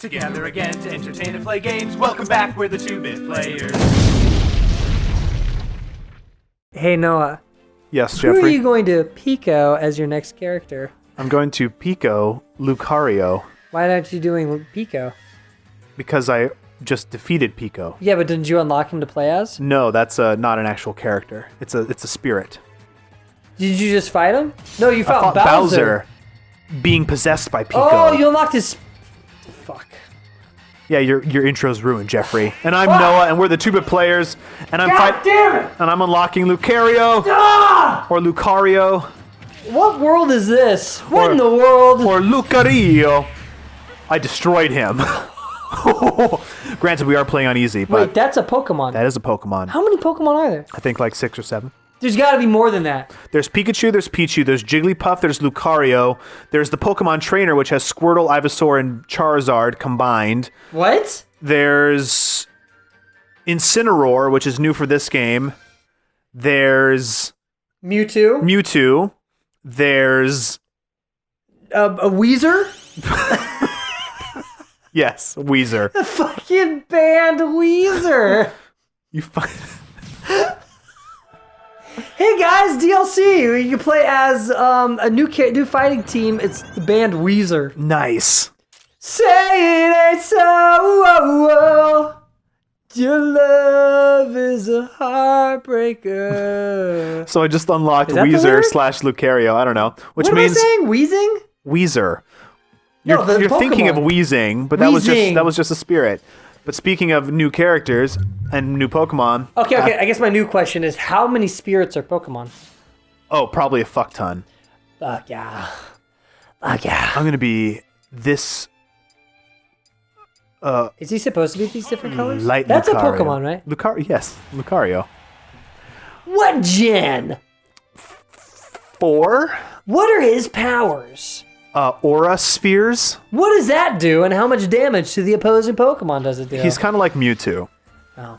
Together again to entertain and play games. Welcome back, we're the 2-Bit Players. Hey Noah. Yes, Who Jeffrey? are you going to Pico as your next character? I'm going to Pico Lucario Why aren't you doing Pico? because I just defeated Pico. Yeah, but didn't you unlock him to play as? No, that's not an actual character. It's a spirit. Did you just fight him? No, you I fought fought Bowser. being possessed by Pico. Oh, you unlocked his... Fuck. Yeah, your intro's ruined, Jeffrey. And I'm Noah, and we're the 2-Bit Players, and I'm damn it! and I'm unlocking Lucario or Lucario What world is this? What in the world? or Lucario. I destroyed him. Granted, we are playing on easy, but Wait, that's a Pokemon. that is a Pokemon. How many Pokemon are there? I think like 6 or 7. There's got to be more than that. There's Pikachu, there's Pichu, there's Jigglypuff, there's Lucario, there's the Pokemon Trainer, which has Squirtle, Ivysaur, and Charizard combined. What? There's Incineroar, which is new for this game. There's Mewtwo? There's... A Weezer? Yes, Weezer. The fucking band Weezer. You find... Hey guys, DLC. You can play as a new fighting team. It's the band Weezer. Nice. Say it ain't so. Your love is a heartbreaker. So I just unlocked Is that the Weezer lyric? / Lucario. I don't know. Which What means am I saying? Wheezing? Weezer. No, the You're thinking of Pokemon. Wheezing, but that was just a spirit. But speaking of new characters and new Pokemon, Okay. I guess my new question is, how many spirits are Pokemon? oh, probably a fuck ton. Fuck yeah. Fuck yeah. I'm gonna be this Is he supposed to be these different colors? light. That's Lucario. a Pokemon, right? Yes, Lucario. What gen? 4 What are his powers? aura spheres. What does that do, and how much damage to the opposing Pokemon does it do? He's kind of like Mewtwo. Oh.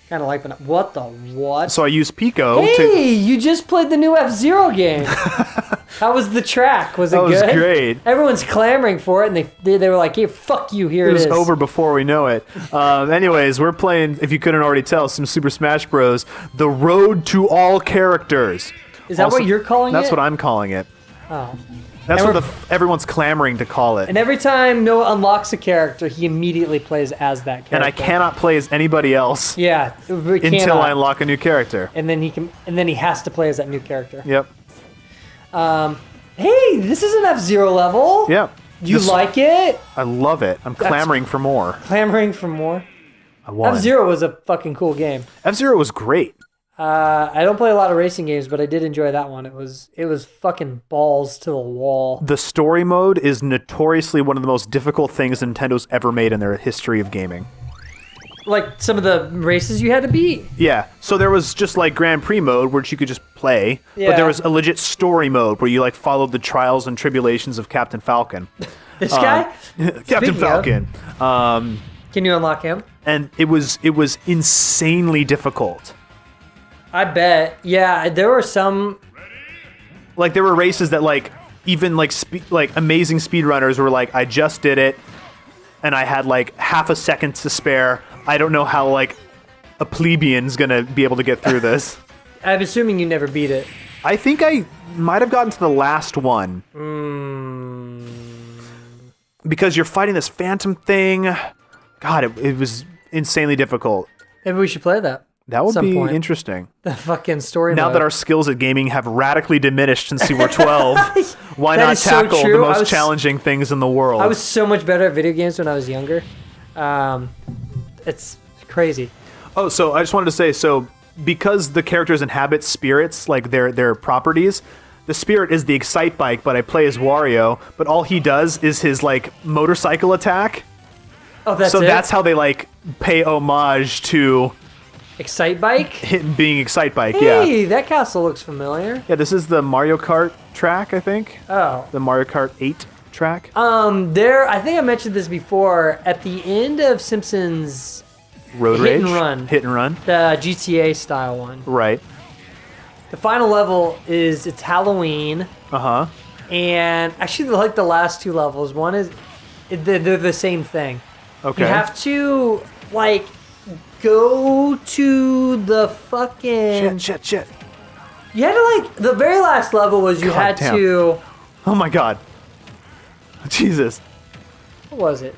Kind of like, but what the what? So I use Pico to. Hey, you just played the new F-Zero game. How was the track? Was it That was good? great. Everyone's clamoring for it, and they were like, "Hey, fuck you! Here It it was is." over before we know it. Anyways, we're playing, if you couldn't already tell, some Super Smash Bros. The Road to All Characters. Is that what you're calling That's it? what I'm calling it. Oh. That's And what everyone's clamoring to call it. And every time Noah unlocks a character, he immediately plays as that character. And I cannot play as anybody else Yeah, we until cannot. I unlock a new character. And then he has to play as that new character. Yep. Hey, this is an F-Zero level. Yep. You like it? I love it. I'm clamoring for more. Clamoring for more. I want. F-Zero was a fucking cool game. F-Zero was great. I don't play a lot of racing games, but I did enjoy that one. It was fucking balls to the wall. The story mode is notoriously one of the most difficult things Nintendo's ever made in their history of gaming. Like some of the races you had to beat. Yeah, so there was just like Grand Prix mode where you could just play, but Yeah. there was a legit story mode where you like followed the trials and tribulations of Captain Falcon. This guy? Captain Speaking Falcon. Can you unlock him? And it was insanely difficult. I bet. Yeah, there were some. Like there were races that like even like amazing speedrunners were like, I just did it, and I had like half a second to spare. I don't know how like a plebeian's gonna be able to get through this. I'm assuming you never beat it. I think I might have gotten to the last one. Because you're fighting this phantom thing. God, it was insanely difficult. Maybe we should play that. That would Some be point. interesting. The fucking story Now mode. that our skills at gaming have radically diminished since we were 12, why That not is so tackle true. the I most was- challenging things in the world? I was so much better at video games when I was younger. It's crazy. Oh, so I just wanted to say, so because the characters inhabit spirits, like their properties, the spirit is the Excite Bike, but I play as Wario, but all he does is his like motorcycle attack. Oh, that's So it? that's how they like pay homage to Excite Bike? him being Excite Bike, yeah. Hey, that castle looks familiar. Yeah, this is the Mario Kart track, I think. Oh. The Mario Kart 8 track. I think I mentioned this before. At the end of Simpsons, Road Hit Rage. and Run. Hit and Run. the GTA style one, Right. the final level it's Halloween, Uh-huh. and actually like the last two levels. One is They're the same thing. Okay. You have to, like, go to the fucking... Shit. You had to, like, the very last level was you God had damn. to... Oh my god. Jesus. What was it?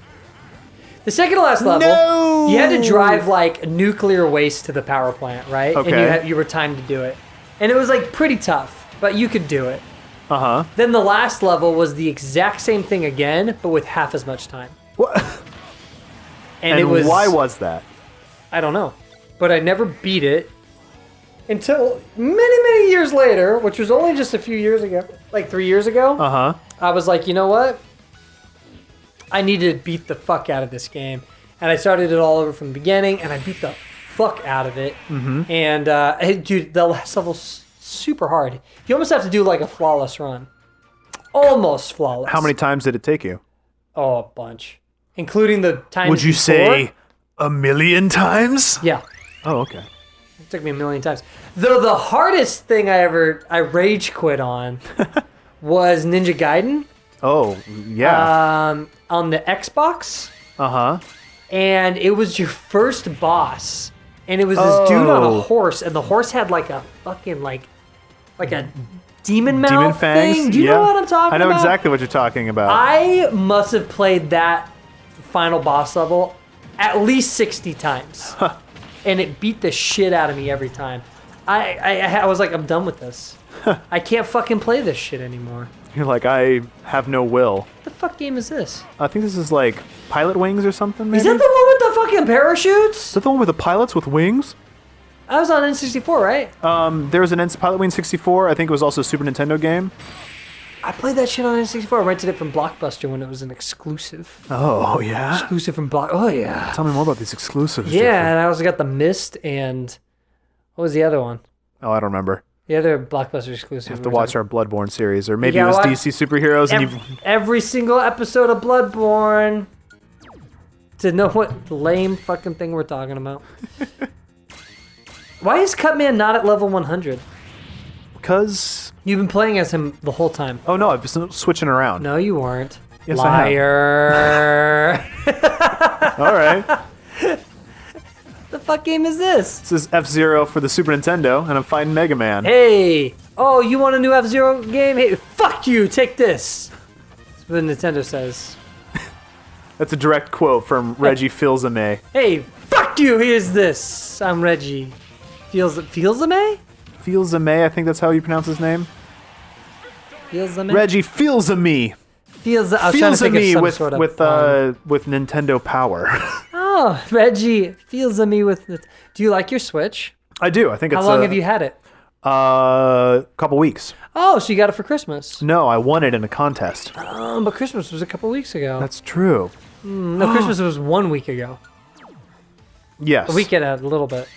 The second to last level, No! you had to drive, like, nuclear waste to the power plant, right? Okay. And you were timed to do it. And it was, like, pretty tough, but you could do it. Uh-huh. Then the last level was the exact same thing again, but with half as much time. What? And it was... why was that? I don't know. But I never beat it until many years later, which was only just a few years ago, like 3 years ago. Uh-huh. I was like, you know what? I need to beat the fuck out of this game. And I started it all over from the beginning, and I beat the fuck out of it. Mm-hmm. And, dude, the last level's super hard. You almost have to do, like, a flawless run. Almost flawless. How many times did it take you? Oh, a bunch. Including the times Would you before. say 1,000,000 times? Yeah. Oh, okay. It took me 1,000,000 times. Though the hardest thing I rage quit on was Ninja Gaiden. Oh, yeah. On the Xbox. Uh-huh. And it was your first boss. And it was this dude on a Oh. horse, and the horse had like a fucking like a demon mouth Demon fangs? thing. Do you Yeah. know what I'm talking I know about? exactly what you're talking about. I must have played that final boss level at least 60 times. And it beat the shit out of me every time. I was like, I'm done with this. I can't fucking play this shit anymore. You're like, I have no will. What the fuck game is this? I think this is like Pilot Wings or something, maybe? Is that the one with the fucking parachutes? Is that the one with the pilots with wings? I was on N64, right? There was an Pilot Wings 64. I think it was also a Super Nintendo game. I played that shit on N64. I rented it from Blockbuster when it was an exclusive. Oh, yeah? Exclusive from Block. Oh, yeah. Tell me more about these exclusives. Yeah, Jeffrey. and I also got the Mist and... What was the other one? Oh, I don't remember. The other Blockbuster exclusive. You have to watch our Bloodborne series, or maybe it gotta was watch DC Superheroes, and you every single episode of Bloodborne to know what lame fucking thing we're talking about. Why is Cutman not at level 100? because You've been playing as him the whole time. oh no, I've been switching around. No, you weren't. Yes, I have. Liar. All right, The fuck game is this? this is F-Zero for the Super Nintendo, and I'm fighting Mega Man. Hey. Oh, you want a new F-Zero game? Hey, fuck you. Take this. That's what Nintendo says. That's a direct quote from Reggie Fils-Aimé. Hey, fuck you. Here's this. I'm Reggie. Fils-Aimé? Fils-Aimé, I think that's how you pronounce his name. Fils-Aimé? Reggie Fils-Aimé. I was trying to think of Fils-Aimé some with sort of with Nintendo Power. Oh, Reggie Fils-Aimé with the... Do you like your Switch? I do. I think it's How long have you had it? couple weeks. Oh, so you got it for Christmas. No, I won it in a contest. But Christmas was a couple weeks ago. That's true. No, Christmas was 1 week ago. Yes. A week and a little bit.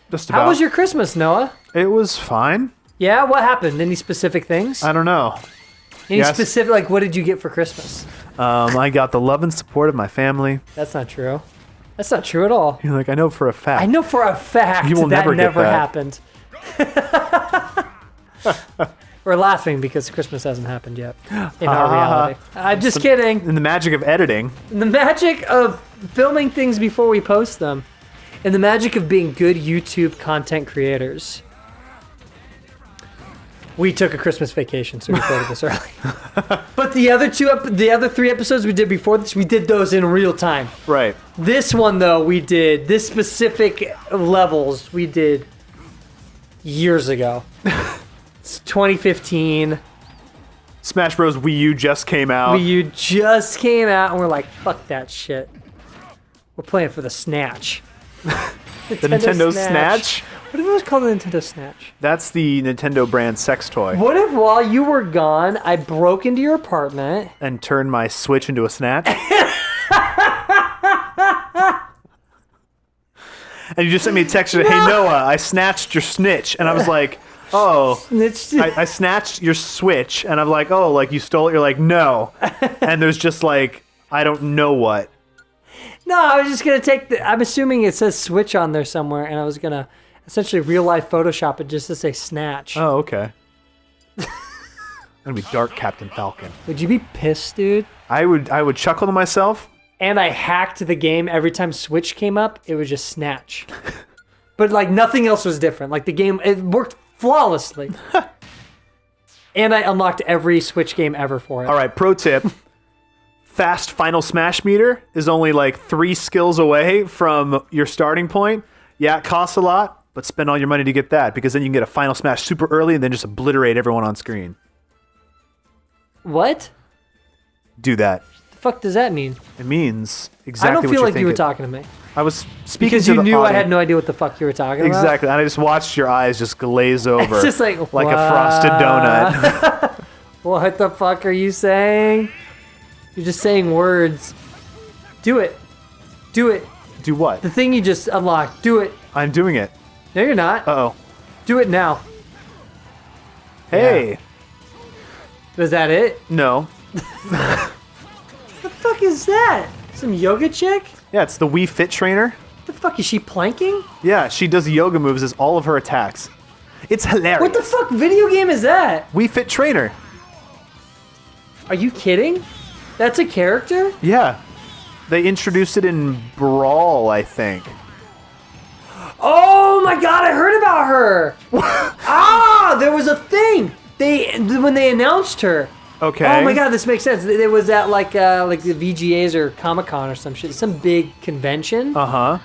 Just about. How was your Christmas, Noah? It was fine. Yeah, what happened? Any specific things? I don't know. Any yes. specific, like, what did you get for Christmas? I got the love and support of my family. That's not true. That's not true at all. You're like, I know for a fact. I know for a fact You will that never get never that. happened. We're laughing because Christmas hasn't happened yet in our reality. I'm just kidding. In the magic of editing. The magic of filming things before we post them, and the magic of being good YouTube content creators. We took a Christmas vacation, so we recorded this early. But the other 3 episodes we did before this, we did those in real time. Right. This one, though, this specific levels, we did years ago. It's 2015. Smash Bros. Wii U just came out. Wii U just came out, and we're like, fuck that shit. We're playing for the Snatch. The Nintendo Snatch? What if it was called the Nintendo Snatch? That's the Nintendo brand sex toy. What if while you were gone, I broke into your apartment And turned my Switch into a snatch? And you just sent me a text that, hey Noah, I snatched your snitch. And I was like, oh, snitched? I snatched your Switch. And I'm like, oh, like you stole it? You're like, no. And there's just like, I don't know what. No, I was just going to take I'm assuming it says Switch on there somewhere, and I was going to essentially real-life Photoshop it just to say Snatch. Oh, okay. Gonna be Dark Captain Falcon. Would you be pissed, dude? I would chuckle to myself. And I hacked the game every time Switch came up. It would just snatch. But like nothing else was different. Like the game, it worked flawlessly. And I unlocked every Switch game ever for it. All right, pro tip. Fast Final Smash meter is only like 3 skills away from your starting point. Yeah, it costs a lot, but spend all your money to get that because then you can get a Final Smash super early and then just obliterate everyone on screen. What? Do that. The fuck does that mean? It means exactly I don't what feel you're like you were thinking. talking to me. I was speaking Because to you the knew I audience. had no idea what the fuck you were talking about. Exactly, and I just watched your eyes just glaze over It's just like a frosted donut. What the fuck are you saying? You're just saying words. Do it. Do it. Do what? The thing you just unlocked. Do it. I'm doing it. No, you're not. Uh-oh. Do it now. Hey. Was that it? No. The fuck is that? Some yoga chick? Yeah, it's the Wii Fit trainer. The fuck is she planking? Yeah, she does yoga moves as all of her attacks. It's hilarious. What the fuck video game is that? Wii Fit trainer. Are you kidding? That's a character? Yeah. They introduced it in Brawl, I think. Oh my god, I heard about her. There was a thing. When they announced her. Okay. Oh my god, this makes sense. It was at like the VGAs or Comic-Con or some shit, some big convention. Uh-huh.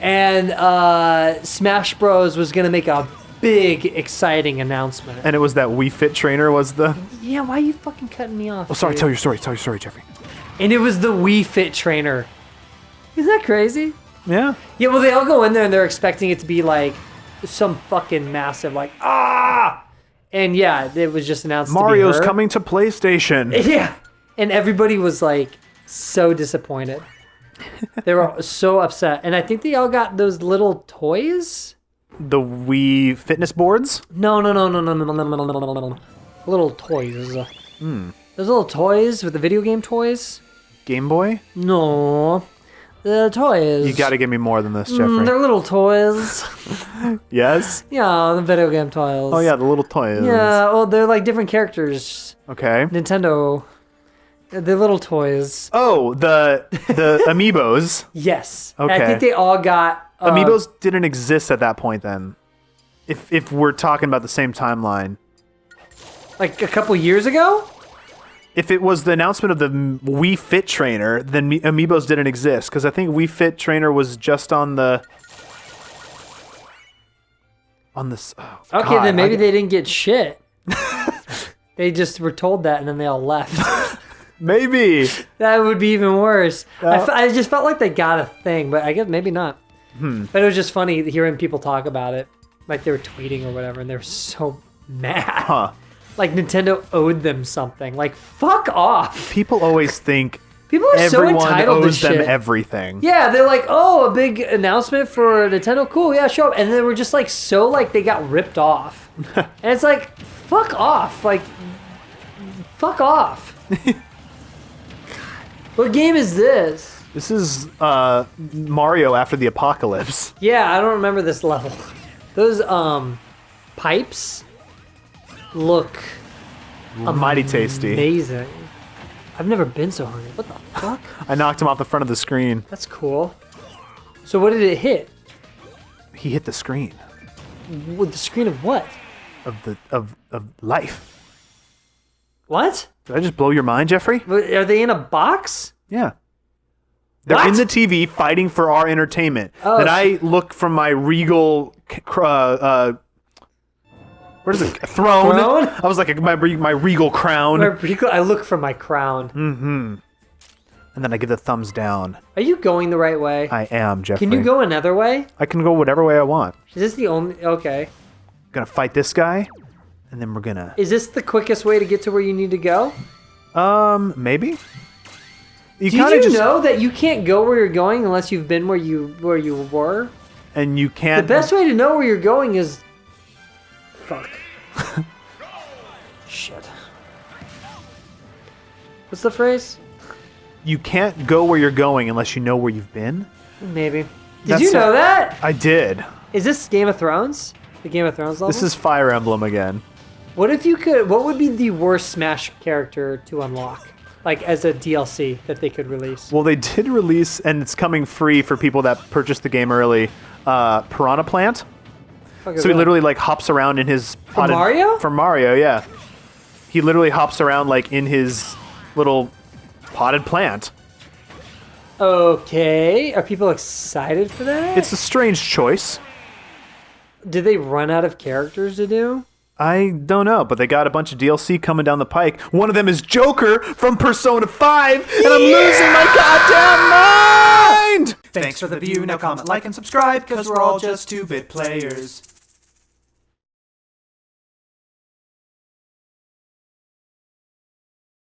And Smash Bros was gonna make a big, exciting announcement. And it was that Wii Fit trainer was the... Yeah, why are you fucking cutting me off? Oh, sorry, dude? tell your story. Tell your story, Jeffrey. And it was the Wii Fit trainer. Isn't that crazy? Yeah. Yeah, well, they all go in there and they're expecting it to be like some fucking massive, like, And yeah, it was just announced Mario's to be her. coming to PlayStation. Yeah. And everybody was like so disappointed. They were so upset. And I think they all got those little toys. The Wii fitness boards? No. Little toys. Those little toys with the video game toys? Game Boy? No. The toys. You gotta give me more than this, Jeffrey. They're little toys. Yes? Yeah, the video game toys. Oh, yeah, the little toys. Yeah, well, they're like different characters. Okay. Nintendo. They're little toys. Oh, the Amiibos. Yes. And I Okay. think they all got... Amiibos didn't exist at that point then. If we're talking about the same timeline. like a couple years ago? If it was the announcement of the Wii Fit trainer, then Amiibos didn't exist. Because I think Wii Fit trainer was just on the... Oh, Okay, God, then maybe they didn't get shit. They just were told that and then they all left. Maybe. That would be even worse. I just felt like they got a thing, but I guess maybe not. But it was just funny hearing people talk about it. Like they were tweeting or whatever, and they were so mad. Huh. Like Nintendo owed them something. Like, fuck off. People always think People are so everyone entitled to owes them shit. everything. Yeah, they're like, oh, a big announcement for Nintendo. Cool, yeah, show up. And they were just like, so like they got ripped off. And it's like, fuck off. Like, fuck off. What game is this? This is Mario after the apocalypse. Yeah, I don't remember this level. Those pipes look Mighty tasty. amazing. I've never been so hungry. What the fuck? I knocked him off the front of the screen. That's cool. So what did it hit? He hit the screen With the screen of what? of life. What? Did I just blow your mind, Jeffrey? Are they in a box? Yeah. They're What? in the TV fighting for our entertainment. Oh, Then I look from my regal what is it? Throne. Throne? I was like my regal crown. I look for my crown. And then I give the thumbs down. Are you going the right way? I am, Jeffrey. Can you go another way? I can go whatever way I want. Is this the only... Okay. Gonna fight this guy, and then we're gonna... Is this the quickest way to get to where you need to go? Maybe? You Did you kinda just, know that you can't go where you're going unless you've been where you were? and you The can't... best way to know where you're going is... Fuck. Shit. What's the phrase? You can't go where you're going unless you know where you've been? Maybe. Did That's you know that? I did. Is this Game of Thrones? The Game of Thrones level? This is Fire Emblem again. What if you could... What would be the worst Smash character to unlock? like as a DLC that they could release. Well, they did release, and it's coming free for people that purchased the game early. Piranha Plant. So he literally like hops around in his Mario? For Mario, yeah. He literally hops around like in his little potted plant. Okay, are people excited for that? It's a strange choice. Did they run out of characters to do? I don't know, but they got a bunch of DLC coming down the pike. One of them is Joker from Persona 5, and I'm losing my goddamn mind! Thanks for the view. Now comment, like, and subscribe, because we're all just 2-bit players.